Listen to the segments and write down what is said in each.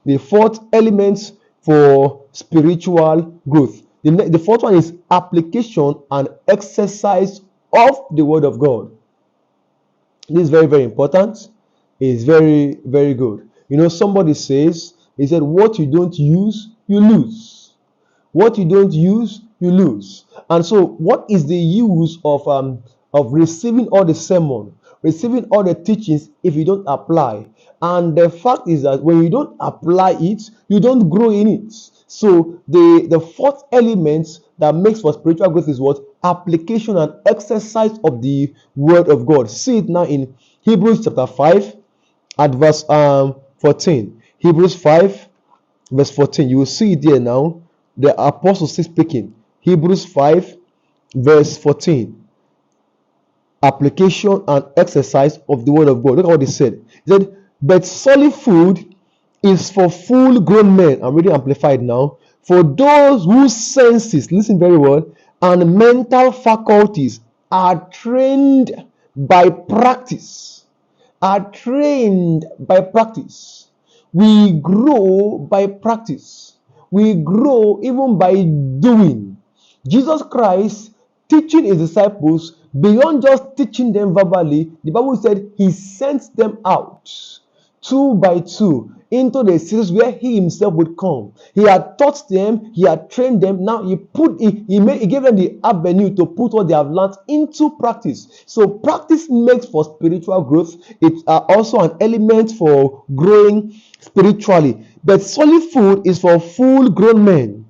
The fourth element for spiritual growth. The fourth one is application and exercise of the word of God. This is very, very important. It's very, very good. Somebody says, he said, what you don't use, you lose. What you don't use, you lose. And so, what is the use of receiving all the sermon, receiving all the teachings if you don't apply? And the fact is that when you don't apply it, you don't grow in it. So the fourth element that makes for spiritual growth is what? Application and exercise of the word of God. See it now in Hebrews chapter 5 at verse 14. Hebrews 5 verse 14. You will see it there now. The apostle is speaking. Hebrews 5 verse 14. Application and exercise of the word of God. Look at what he said. He said, but solid food is for full grown men. I'm reading amplified now. For those whose senses, listen very well, and mental faculties are trained by practice. Are trained by practice. We grow by practice. We grow even by doing. Jesus Christ teaching his disciples, beyond just teaching them verbally, the Bible said he sent them out 2 by 2 into the cities where he himself would come. He had taught them, he had trained them. Now he gave them the avenue to put what they have learned into practice. So practice makes for spiritual growth. It's also an element for growing spiritually. But solid food is for full grown men,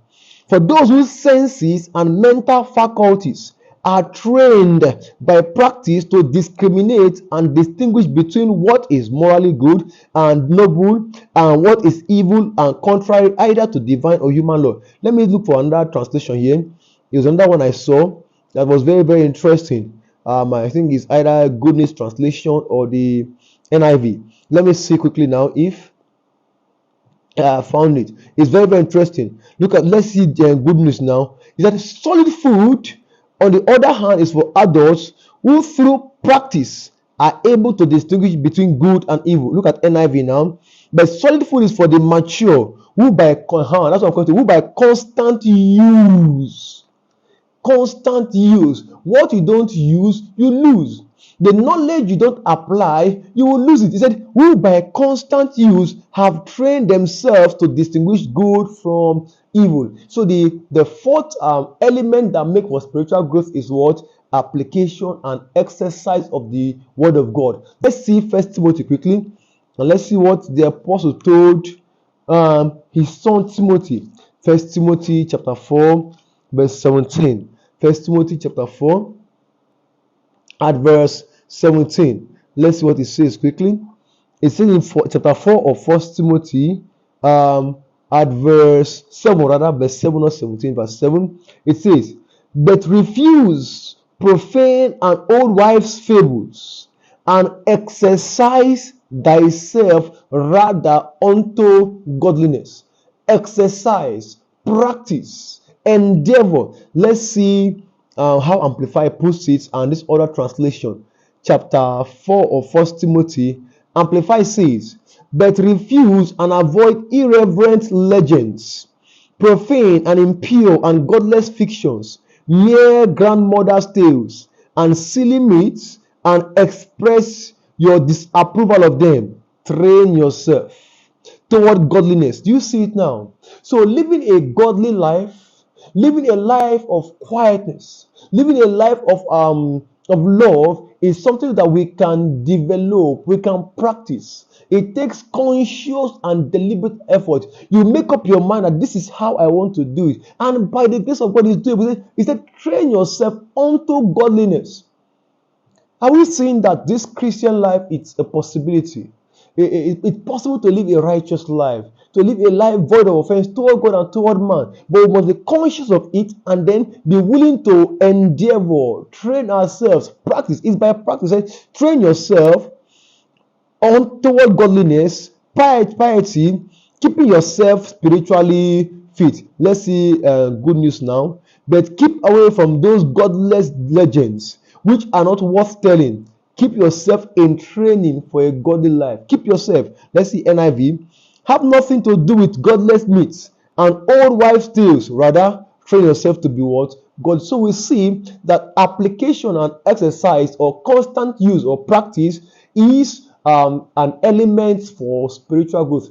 for those whose senses and mental faculties are trained by practice to discriminate and distinguish between what is morally good and noble and what is evil and contrary either to divine or human law. Let me look for another translation here. It was another one I saw that was very, very interesting. I think it's either Goodness Translation or the NIV. Let me see quickly now if I found it. It's very, very interesting. Let's see Good News now. Is that solid food, on the other hand, is for adults who through practice are able to distinguish between good and evil. Look at NIV now. But solid food is for the mature who by constant use. What you don't use, you lose. The knowledge you don't apply, you will lose it. He said, who by constant use have trained themselves to distinguish good from evil. So the fourth element that makes for spiritual growth is what? Application and exercise of the word of God. Let's see 1 Timothy quickly, and let's see what the apostle told his son Timothy. 1 Timothy chapter 4 verse 17. 1 Timothy chapter 4 at verse 17. Let's see what it says quickly. It says in chapter 4 of 1 Timothy at verse 7, rather verse 7 or 17, verse 7. It says, but refuse profane and old wives' fables, and exercise thyself rather unto godliness. Exercise, practice, endeavor. Let's see how Amplified puts it, and this other translation, chapter 4 of 1 Timothy. Amplified says, but refuse and avoid irreverent legends, profane and impure and godless fictions, mere grandmother's tales, and silly myths, and express your disapproval of them. Train yourself toward godliness. Do you see it now? So living a godly life, living a life of quietness, living a life of love is something that we can develop, we can practice. It takes conscious and deliberate effort. You make up your mind that this is how I want to do it, and by the grace of God, He said, train yourself unto godliness. Are we saying that this Christian life is a possibility? It's possible to live a righteous life, to live a life void of offense toward God and toward man. But we must be conscious of it and then be willing to endeavor, train ourselves. Practice is by practice. Train yourself on toward godliness, piety, keeping yourself spiritually fit. Let's see good news now. But keep away from those godless legends which are not worth telling. Keep yourself in training for a godly life. Keep yourself. Let's see NIV. Have nothing to do with godless myths and old wives' tales. Rather, train yourself to be what? God. So we see that application and exercise or constant use or practice is an element for spiritual growth.